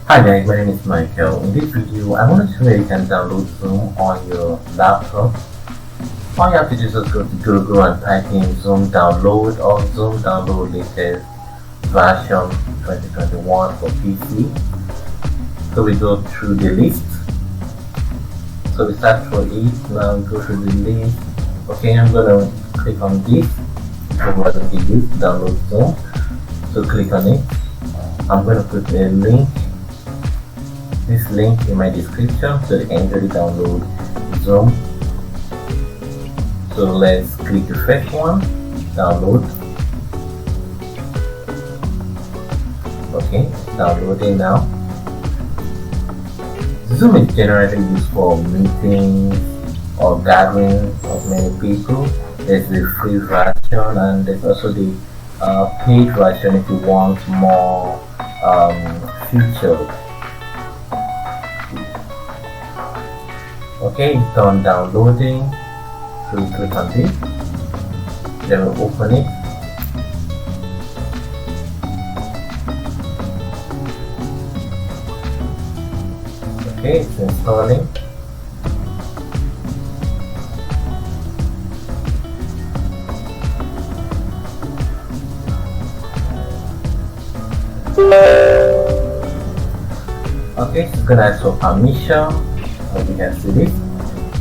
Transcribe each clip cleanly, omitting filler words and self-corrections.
Hi guys, my name is Michael. In this video, I want to show you how you can download Zoom on your laptop. All you have to do is just go to Google and type in Zoom download or Zoom download latest version 2021 for PC. So we go through the list. So we start for it. Now we go through the list. Okay, I'm gonna click on this. So we're going to use download Zoom. So click on it. I'm gonna put a link. This link in my description so you can easily download Zoom. So let's click the first one, download. Okay, downloading now. Zoom is generally used for meetings or gatherings of many people. There's the free version and there's also the paid version if you want more features. Okay, it's done downloading. So we click on this, then we open it. Okay, it's installing. Okay, so it's gonna ask for permission. As you can see this,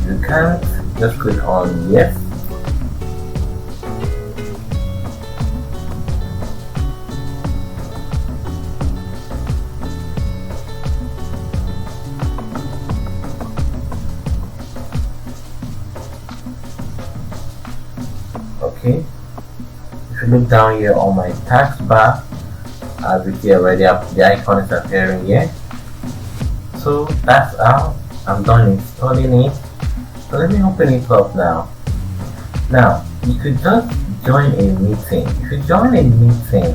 you can't, just click on yes. Okay, if you look down here on my taskbar, as you see already, the icon is appearing here. So that's how I'm done installing it. So let me open it up now. Now you could just join a meeting. If you join a meeting,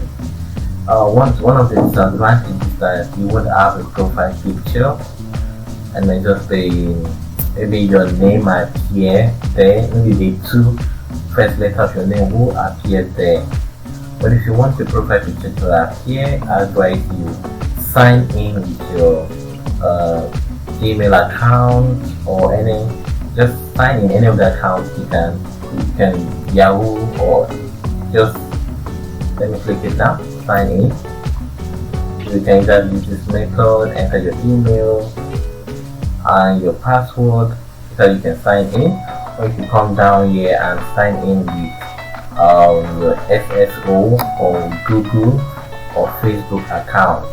one of the disadvantages is that you won't have a profile picture, and then just maybe your name appear there. Maybe the two first letters of your name will appear there. But if you want the profile picture to appear, I advise you sign in with your Gmail account or just sign in any of the accounts you can Yahoo, or just let me click it now, sign in. You can either use this method, enter your email and your password so you can sign in, or you can come down here and sign in with your SSO or Google or Facebook account.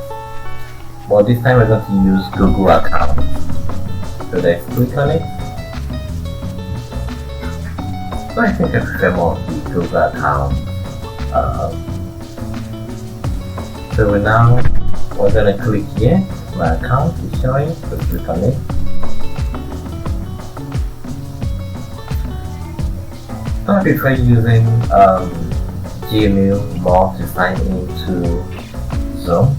But this time we're going to use Google account. So let's click on it. So I think I prefer more of the Google account. So we're going to click here. My account is showing, so click on it. So I prefer using Gmail more to sign into Zoom.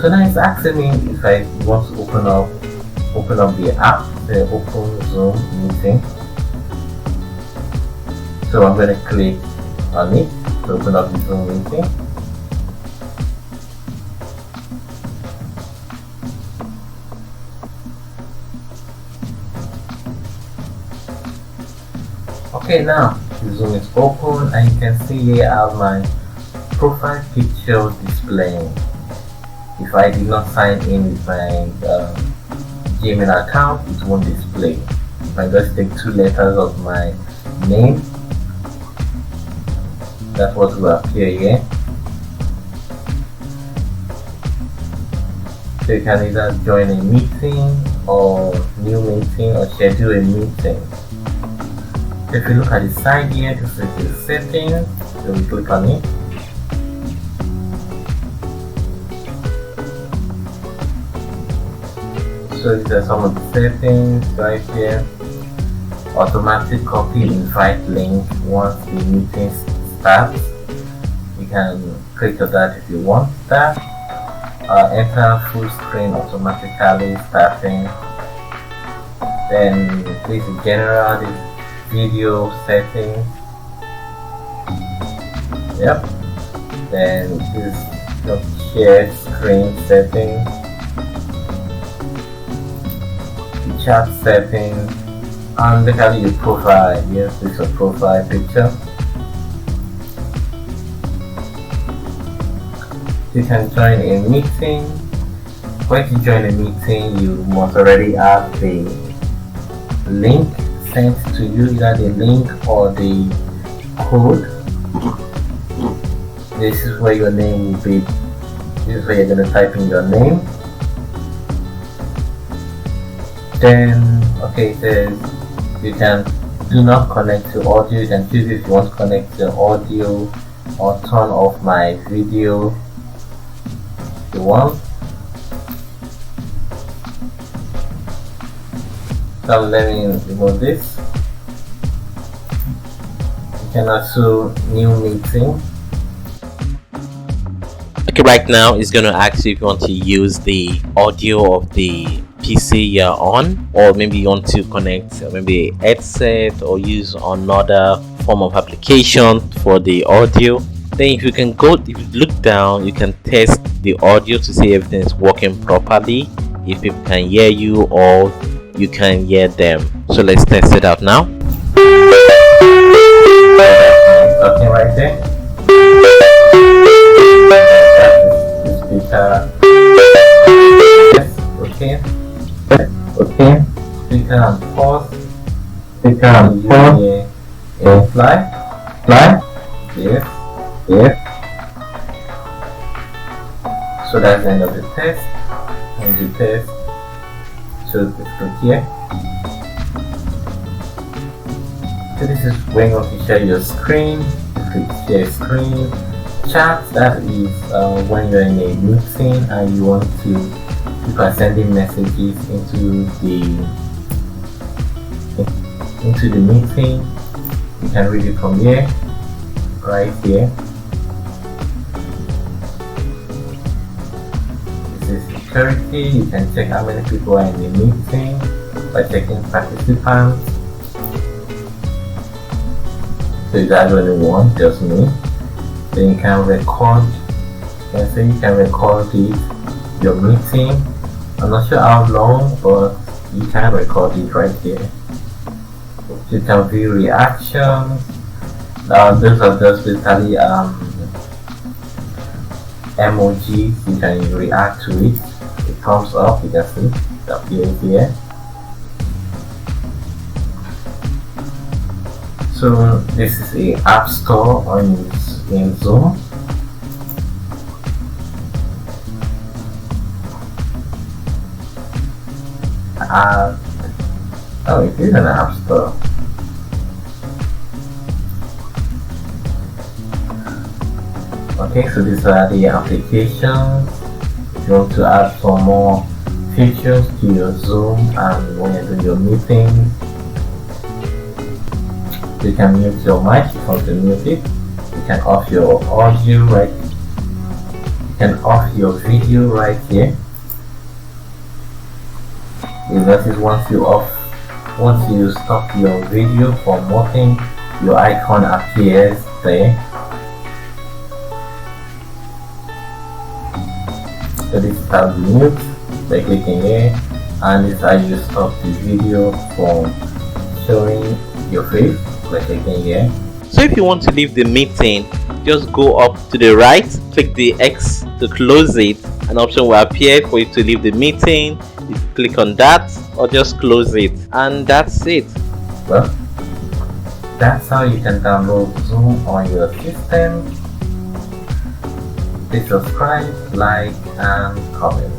So now it's asking me if I want to open up the app, the open Zoom meeting. So I'm going to click on it to open up the Zoom meeting. Okay, now the Zoom is open and you can see here I have my profile picture displaying. If I did not sign in with my Gmail account, it won't display. If I just take two letters of my name, that's what will appear here. So you can either join a meeting or new meeting or schedule a meeting. So if you look at the side here, this is the settings, so we click on it. So these are some of the settings right here. Automatic copy invite link once the meeting starts. You can click on that if you want that. Enter full screen automatically starting. Then this is general, this video settings. Yep. Then this your share screen settings, the chat settings, and basically your profile. Yes, this is your profile picture. You can join a meeting. When you join a meeting, you must already have the link sent to you, either the link or the code. This is where your name will be. This is where you're going to type in your name. Then, okay, it says you can do not connect to audio. You can choose if you want to connect to audio or turn off my video if you want. So let me remove this. You can also new meeting. Okay, right now it's going to ask you if you want to use the audio of the PC you're on, or maybe you want to connect maybe a headset or use another form of application for the audio. Then if you look down, you can test the audio to see if everything is working properly, if people can hear you or you can hear them. So let's test it out now. Okay, right there. Speaker. Yes, okay. Okay. Speaker and pause. Speaker and pause. Yeah. Fly. Yes. Yes. So that's the end of the test. And the test. So click here. So this is when you share your screen. Click share screen. Chat, that is when you're in a meeting and you want to, people are sending messages into the meeting. You can read it from here, right here. This is security. You can check how many people are in the meeting by checking participants. So that's only one, just me. Then you can record. You can record your meeting. I'm not sure how long, but you can record it right here. You can view reactions. Those are just basically emojis. You can react to it. A thumbs up, you can see it appears here. So this is a app store in Zoom. Oh, it is an app store. Okay, so these are the applications. If you want to add some more features to your Zoom and when you're doing your meetings, you can mute your mic if you want to mute it. You can off your audio right. You can off your video right here. You notice once you stop your video from working, your icon appears there. So this is how you mute by clicking here, and this is how you stop the video from showing your face by clicking here. So if you want to leave the meeting, just go up to the right, click the X to close it. An option will appear for you to leave the meeting. You click on that or just close it, and that's it. Well, that's how you can download Zoom on your system. Please subscribe, like, and comment.